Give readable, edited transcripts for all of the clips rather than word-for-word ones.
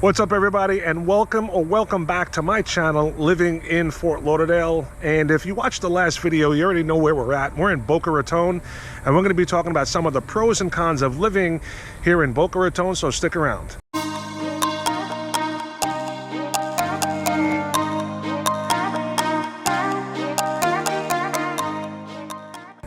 What's up, everybody, and welcome back to my channel, Living in Fort Lauderdale. And if you watched the last video, you already know where we're at. We're in Boca Raton, and we're going to be talking about some of the pros and cons of living here in Boca Raton, so stick around.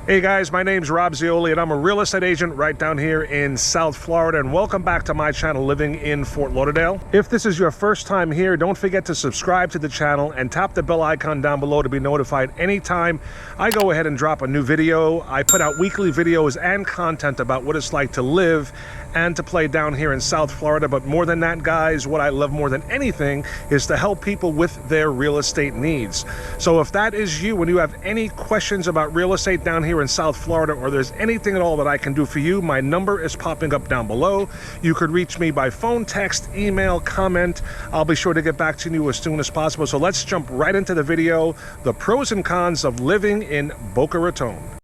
Hey guys, my name's Rob Zeoli, and I'm a real estate agent right down here in South Florida, and welcome back to my channel, Living in Fort Lauderdale. If this is your first time here, don't forget to subscribe to the channel and tap the bell icon down below to be notified anytime I go ahead and drop a new video. I put out weekly videos and content about what it's like to live and to play down here in South Florida. But more than that, guys, what I love more than anything is to help people with their real estate needs. So if that is you, when you have any questions about real estate down here in South Florida, or there's anything at all that I can do for you, my number is popping up down below. You could reach me by phone, text, email, comment. I'll be sure to get back to you as soon as possible. So let's jump right into the video, the pros and cons of living in Boca Raton.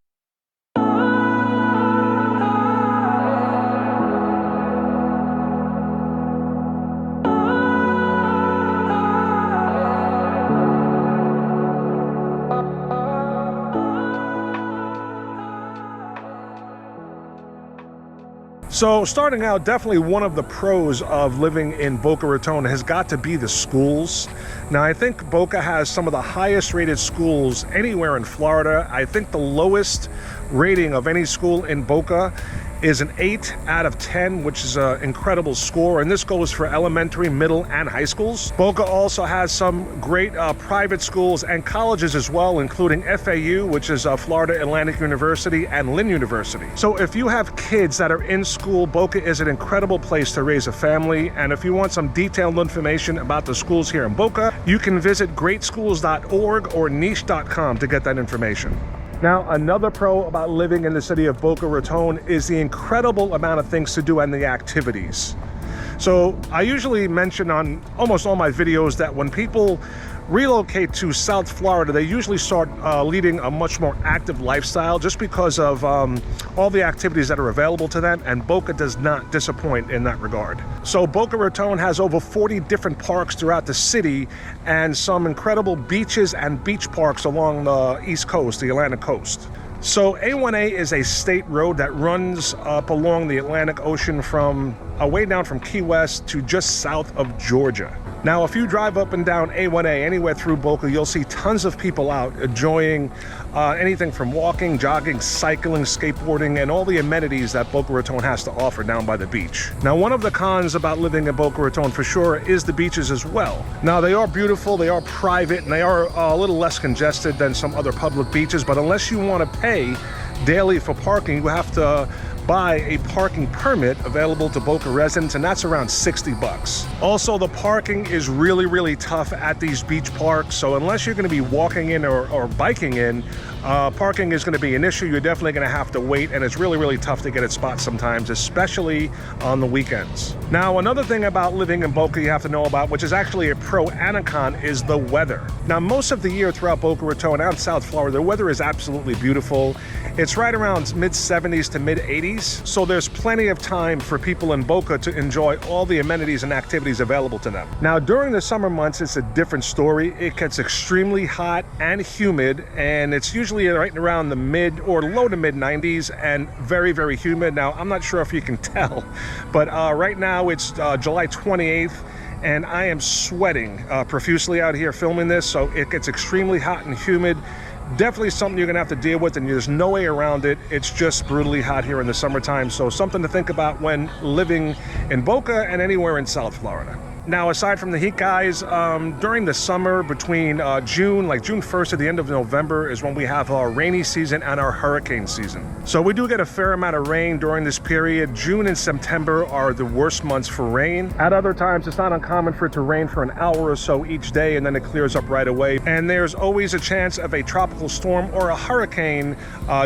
So starting out, definitely one of the pros of living in Boca Raton has got to be the schools. Now, I think Boca has some of the highest rated schools anywhere in Florida. I think the lowest rating of any school in Boca is an 8 out of 10, which is an incredible score, and this goes for elementary, middle, and high schools. Boca also has some great private schools and colleges as well, including FAU, which is Florida Atlantic University, and Lynn University. So if you have kids that are in school, Boca is an incredible place to raise a family. And if you want some detailed information about the schools here in Boca, you can visit greatschools.org or niche.com to get that information. Now, another pro about living in the city of Boca Raton is the incredible amount of things to do and the activities. So I usually mention on almost all my videos that when people relocate to South Florida, they usually start leading a much more active lifestyle just because of all the activities that are available to them, and Boca does not disappoint in that regard. So Boca Raton has over 40 different parks throughout the city and some incredible beaches and beach parks along the East Coast, the Atlantic coast. So A1A is a state road that runs up along the Atlantic Ocean from way down from Key West to just south of Georgia. Now, if you drive up and down A1A anywhere through Boca, you'll see tons of people out enjoying anything from walking, jogging, cycling, skateboarding, and all the amenities that Boca Raton has to offer down by the beach. Now, one of the cons about living in Boca Raton for sure is the beaches as well. Now, they are beautiful, they are private, and they are a little less congested than some other public beaches, but unless you want to pay daily for parking, you have to buy a parking permit available to Boca residents, and that's around 60 bucks. Also, the parking is really tough at these beach parks, so unless you're going to be walking in or biking in, parking is going to be an issue. You're definitely going to have to wait, and it's really tough to get a spot sometimes, especially on the weekends. Now, another thing about living in Boca you have to know about, which is actually a pro and a con, is the weather. Now, most of the year throughout Boca Raton and South Florida, the weather is absolutely beautiful. It's right around mid-70s to mid-80s, so there's plenty of time for people in Boca to enjoy all the amenities and activities available to them. Now, during the summer months, it's a different story. It gets extremely hot and humid, and it's usually right around the mid or low to mid 90s and very humid. Now, I'm not sure if you can tell, but right now it's July 28th, and I am sweating profusely out here filming this, so it gets extremely hot and humid. Definitely something you're gonna have to deal with, and there's no way around it. It's just brutally hot here in the summertime, so something to think about when living in Boca and anywhere in South Florida. Now, aside from the heat, guys, during the summer between June 1st to the end of November is when we have our rainy season and our hurricane season. So we do get a fair amount of rain during this period. June and September are the worst months for rain. At other times, it's not uncommon for it to rain for an hour or so each day, and then it clears up right away. And there's always a chance of a tropical storm or a hurricane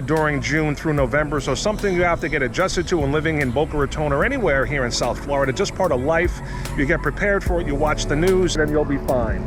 during June through November. So something you have to get adjusted to when living in Boca Raton or anywhere here in South Florida. Just part of life. You get prepared for it, you watch the news, and you'll be fine.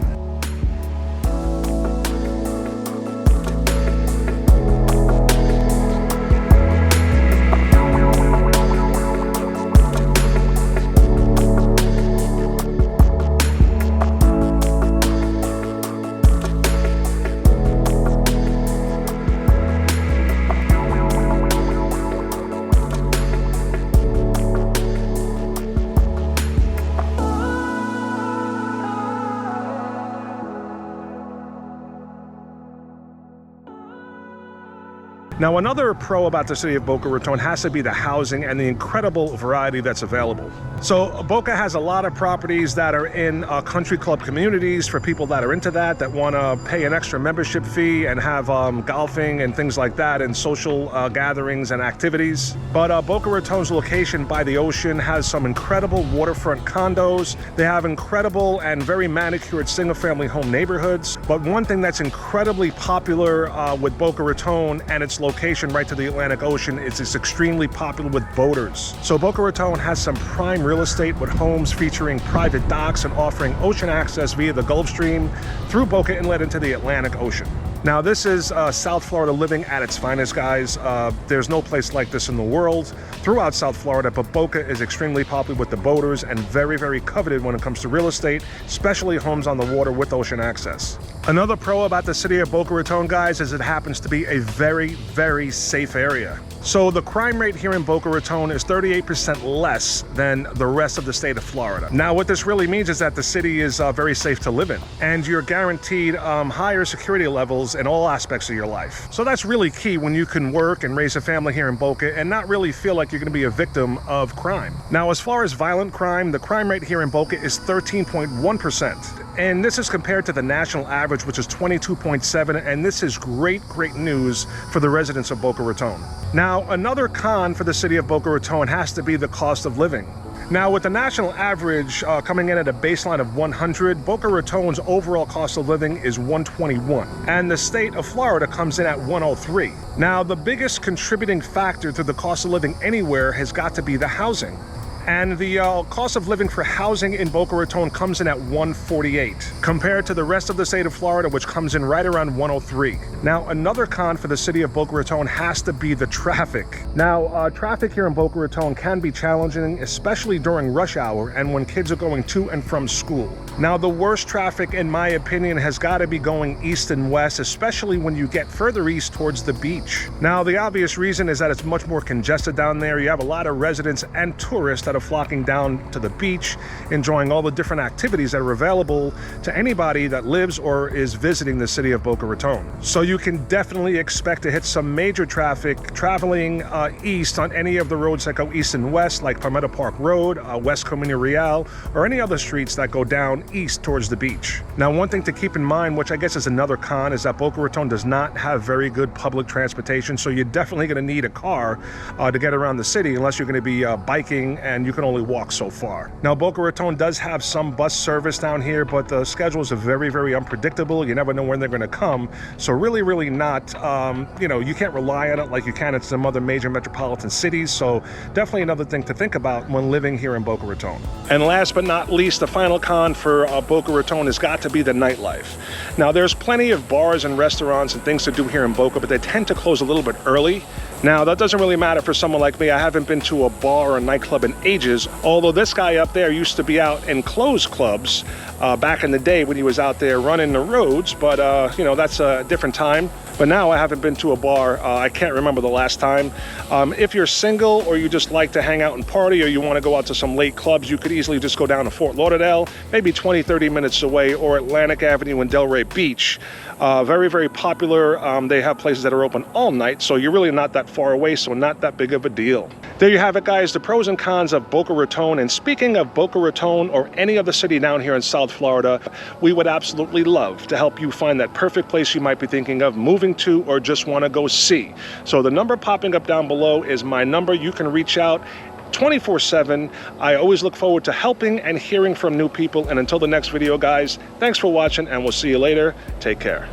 Now, another pro about the city of Boca Raton has to be the housing and the incredible variety that's available. So Boca has a lot of properties that are in country club communities for people that are into that want to pay an extra membership fee and have golfing and things like that, and social gatherings and activities. But Boca Raton's location by the ocean has some incredible waterfront condos. They have incredible and very manicured single-family home neighborhoods. But one thing that's incredibly popular with Boca Raton and its location right to the Atlantic Ocean is it's extremely popular with boaters. So Boca Raton has some prime real estate with homes featuring private docks and offering ocean access via the Gulf Stream through Boca Inlet into the Atlantic Ocean. Now, this is South Florida living at its finest, guys. There's no place like this in the world throughout South Florida, but Boca is extremely popular with the boaters and very, very coveted when it comes to real estate, especially homes on the water with ocean access. Another pro about the city of Boca Raton, guys, is it happens to be a very, very safe area. So the crime rate here in Boca Raton is 38% less than the rest of the state of Florida. Now, what this really means is that the city is very safe to live in, and you're guaranteed higher security levels in all aspects of your life. So that's really key when you can work and raise a family here in Boca and not really feel like you're going to be a victim of crime. Now, as far as violent crime, the crime rate here in Boca is 13.1%. And this is compared to the national average, which is 22.7, and this is great news for the residents of Boca Raton. Now, another con for the city of Boca Raton has to be the cost of living. Now, with the national average coming in at a baseline of 100, Boca Raton's overall cost of living is 121, and the state of Florida comes in at 103. Now, the biggest contributing factor to the cost of living anywhere has got to be the housing. And the cost of living for housing in Boca Raton comes in at 148, compared to the rest of the state of Florida, which comes in right around 103. Now, another con for the city of Boca Raton has to be the traffic. Now, traffic here in Boca Raton can be challenging, especially during rush hour and when kids are going to and from school. Now, the worst traffic, in my opinion, has got to be going east and west, especially when you get further east towards the beach. Now, the obvious reason is that it's much more congested down there. You have a lot of residents and tourists that are flocking down to the beach, enjoying all the different activities that are available to anybody that lives or is visiting the city of Boca Raton. So you can definitely expect to hit some major traffic traveling east on any of the roads that go east and west, like Palmetto Park Road, West Camino Real, or any other streets that go down east towards the beach. Now, one thing to keep in mind, which I guess is another con, is that Boca Raton does not have very good public transportation, so you're definitely going to need a car to get around the city, unless you're going to be biking, and you can only walk so far. Now, Boca Raton does have some bus service down here, but the schedules are very, very unpredictable. You never know when they're going to come, so really not, you can't rely on it like you can at some other major metropolitan cities, so definitely another thing to think about when living here in Boca Raton. And last but not least, the final con for Boca Raton has got to be the nightlife. Now, there's plenty of bars and restaurants and things to do here in Boca, but they tend to close a little bit early. Now, that doesn't really matter for someone like me. I haven't been to a bar or a nightclub in ages, although this guy up there used to be out in closed clubs back in the day when he was out there running the roads, but that's a different time. But now I haven't been to a bar. I can't remember the last time. If you're single or you just like to hang out and party, or you want to go out to some late clubs, you could easily just go down to Fort Lauderdale, maybe 20-30 minutes away, or Atlantic Avenue and Delray Beach. Very popular. They have places that are open all night, so you're really not that far away, so not that big of a deal. There you have it, guys, the pros and cons of Boca Raton. And speaking of Boca Raton or any other city down here in South Florida, we would absolutely love to help you find that perfect place you might be thinking of moving to or just want to go see. So the number popping up down below is my number. You can reach out 24/7. I always look forward to helping and hearing from new people. And until the next video, guys, thanks for watching, and we'll see you later. Take care.